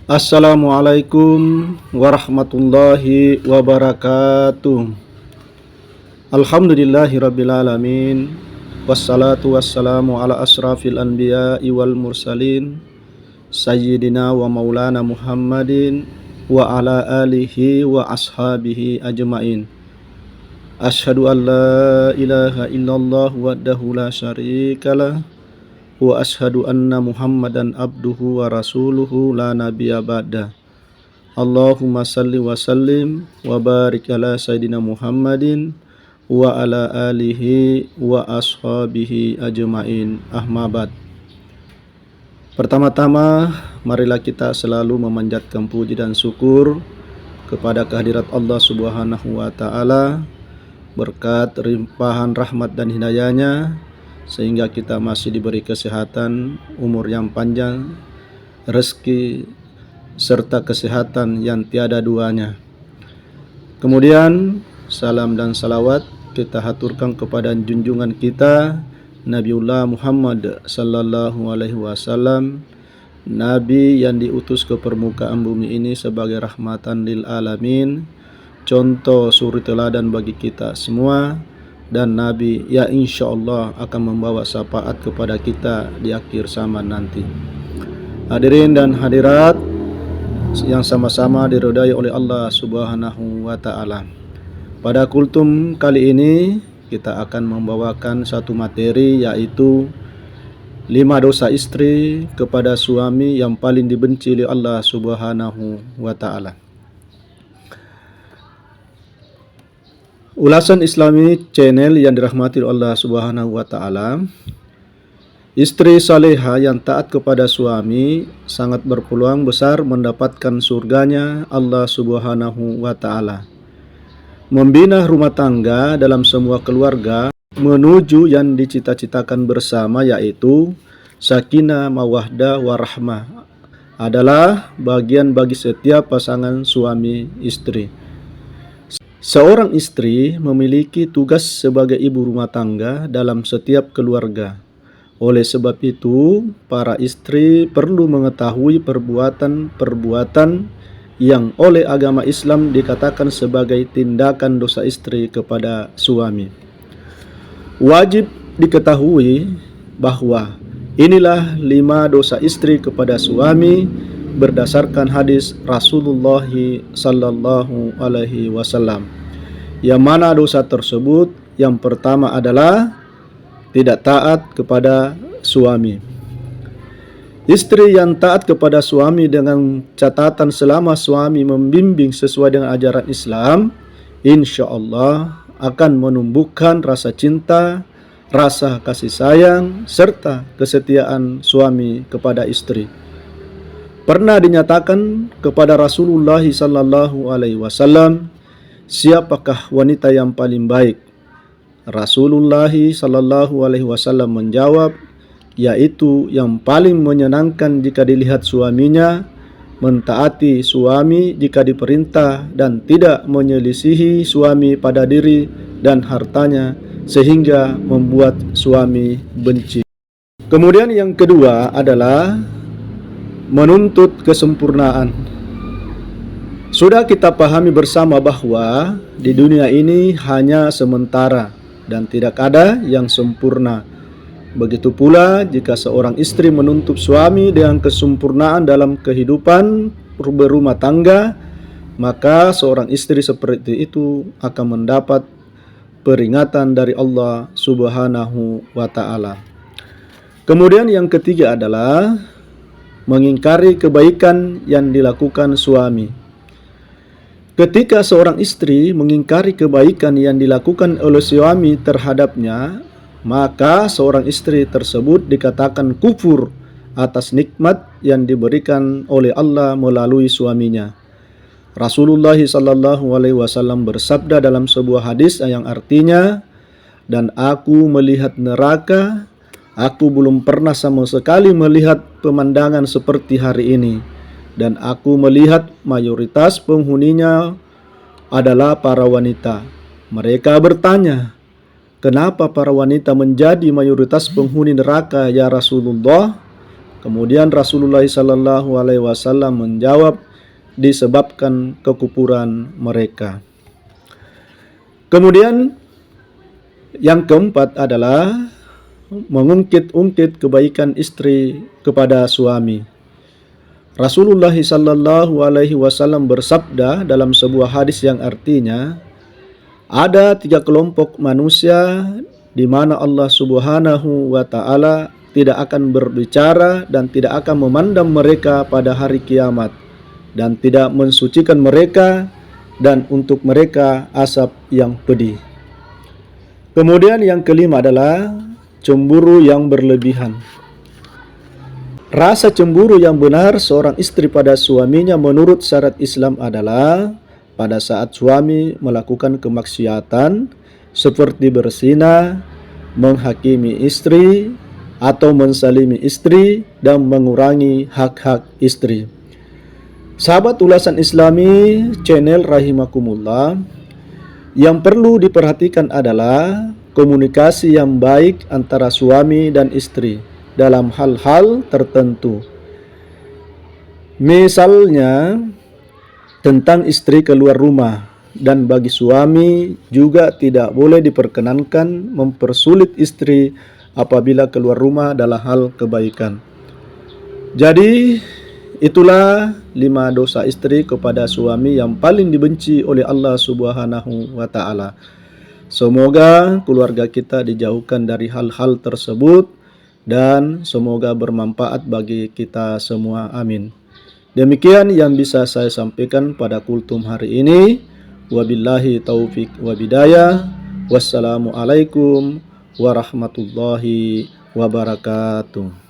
Assalamualaikum warahmatullahi wabarakatuh. Alhamdulillahirrabbilalamin. Wassalatu wassalamu ala asrafil anbiya'i wal mursalin Sayyidina wa maulana Muhammadin wa ala alihi wa ashabihi ajma'in. Ashhadu an la ilaha illallah wahdahu la syarikalah wa ashhadu anna Muhammadan abduhu wa rasuluhu la nabiyya ba'da. Allahumma salli wa sallim wa barik ala Sayyidina Muhammadin wa ala alihi wa ashabihi ajma'in. Ahmabad. Pertama-tama, marilah kita selalu memanjatkan puji dan syukur kepada kehadirat Allah Subhanahu wa Ta'ala, berkat limpahan rahmat dan hidayahnya sehingga kita masih diberi kesehatan, umur yang panjang, rezeki serta kesehatan yang tiada duanya. Kemudian salam dan salawat kita haturkan kepada junjungan kita Nabiullah Muhammad sallallahu alaihi wasallam, nabi yang diutus ke permukaan bumi ini sebagai rahmatan lil alamin, contoh suri teladan bagi kita semua, dan nabi ya insyaallah akan membawa syafaat kepada kita di akhir zaman nanti. Hadirin dan hadirat yang sama-sama diridhai oleh Allah Subhanahu wa Ta'ala, pada kultum kali ini kita akan membawakan satu materi, yaitu 5 dosa istri kepada suami yang paling dibenci oleh Allah Subhanahu wa Ta'ala. Ulasan Islami channel yang dirahmati Allah Subhanahu wa Ta'ala. Istri saleha yang taat kepada suami sangat berpeluang besar mendapatkan surganya Allah Subhanahu wa Ta'ala. Membina rumah tangga dalam semua keluarga menuju yang dicita-citakan bersama, yaitu sakinah, mawaddah, warahmah, adalah bagian bagi setiap pasangan suami istri. Seorang istri memiliki tugas sebagai ibu rumah tangga dalam setiap keluarga. Oleh sebab itu, para istri perlu mengetahui perbuatan-perbuatan yang oleh agama Islam dikatakan sebagai tindakan dosa istri kepada suami. Wajib diketahui bahwa inilah 5 dosa istri kepada suami berdasarkan hadis Rasulullah sallallahu alaihi wasallam. Yang mana dosa tersebut? Yang pertama adalah tidak taat kepada suami. Istri yang taat kepada suami dengan catatan selama suami membimbing sesuai dengan ajaran Islam, insya Allah akan menumbuhkan rasa cinta, rasa kasih sayang, serta kesetiaan suami kepada istri. Pernah dinyatakan kepada Rasulullah sallallahu alaihi wasallam, siapakah wanita yang paling baik? Rasulullah sallallahu alaihi wasallam menjawab, yaitu yang paling menyenangkan jika dilihat suaminya, mentaati suami jika diperintah, dan tidak menyelisihi suami pada diri dan hartanya sehingga membuat suami benci. Kemudian yang kedua adalah menuntut kesempurnaan. Sudah kita pahami bersama bahwa di dunia ini hanya sementara dan tidak ada yang sempurna. Begitu pula jika seorang istri menuntut suami dengan kesempurnaan dalam kehidupan berumah tangga, maka seorang istri seperti itu akan mendapat peringatan dari Allah Subhanahu wa Ta'ala. Kemudian yang ketiga adalah mengingkari kebaikan yang dilakukan suami. Ketika seorang istri mengingkari kebaikan yang dilakukan oleh suami terhadapnya, maka seorang istri tersebut dikatakan kufur atas nikmat yang diberikan oleh Allah melalui suaminya. Rasulullah sallallahu alaihi wasallam bersabda dalam sebuah hadis yang artinya, dan aku melihat neraka, aku belum pernah sama sekali melihat pemandangan seperti hari ini, dan aku melihat mayoritas penghuninya adalah para wanita. Mereka bertanya, kenapa para wanita menjadi mayoritas penghuni neraka ya Rasulullah? Kemudian Rasulullah sallallahu alaihi wasallam menjawab, disebabkan kekufuran mereka. Kemudian yang keempat adalah mengungkit-ungkit kebaikan istri kepada suami. Rasulullah sallallahu alaihi wasallam bersabda dalam sebuah hadis yang artinya, ada 3 kelompok manusia di mana Allah Subhanahu wa taala tidak akan berbicara dan tidak akan memandang mereka pada hari kiamat dan tidak mensucikan mereka, dan untuk mereka asap yang pedih. Kemudian yang kelima adalah cemburu yang berlebihan. Rasa cemburu yang benar seorang istri pada suaminya menurut syariat Islam adalah pada saat suami melakukan kemaksiatan seperti berzina, menghakimi istri, atau mensalimi istri dan mengurangi hak-hak istri. Sahabat ulasan Islami channel rahimakumullah, yang perlu diperhatikan adalah komunikasi yang baik antara suami dan istri dalam hal-hal tertentu. Misalnya tentang istri keluar rumah, dan bagi suami juga tidak boleh diperkenankan mempersulit istri apabila keluar rumah dalam hal kebaikan. Jadi itulah 5 dosa istri kepada suami yang paling dibenci oleh Allah Subhanahu wa taala. Semoga keluarga kita dijauhkan dari hal-hal tersebut dan semoga bermanfaat bagi kita semua. Amin. Demikian yang bisa saya sampaikan pada kultum hari ini. Wabillahi taufik wabidayah. Wassalamualaikum warahmatullahi wabarakatuh.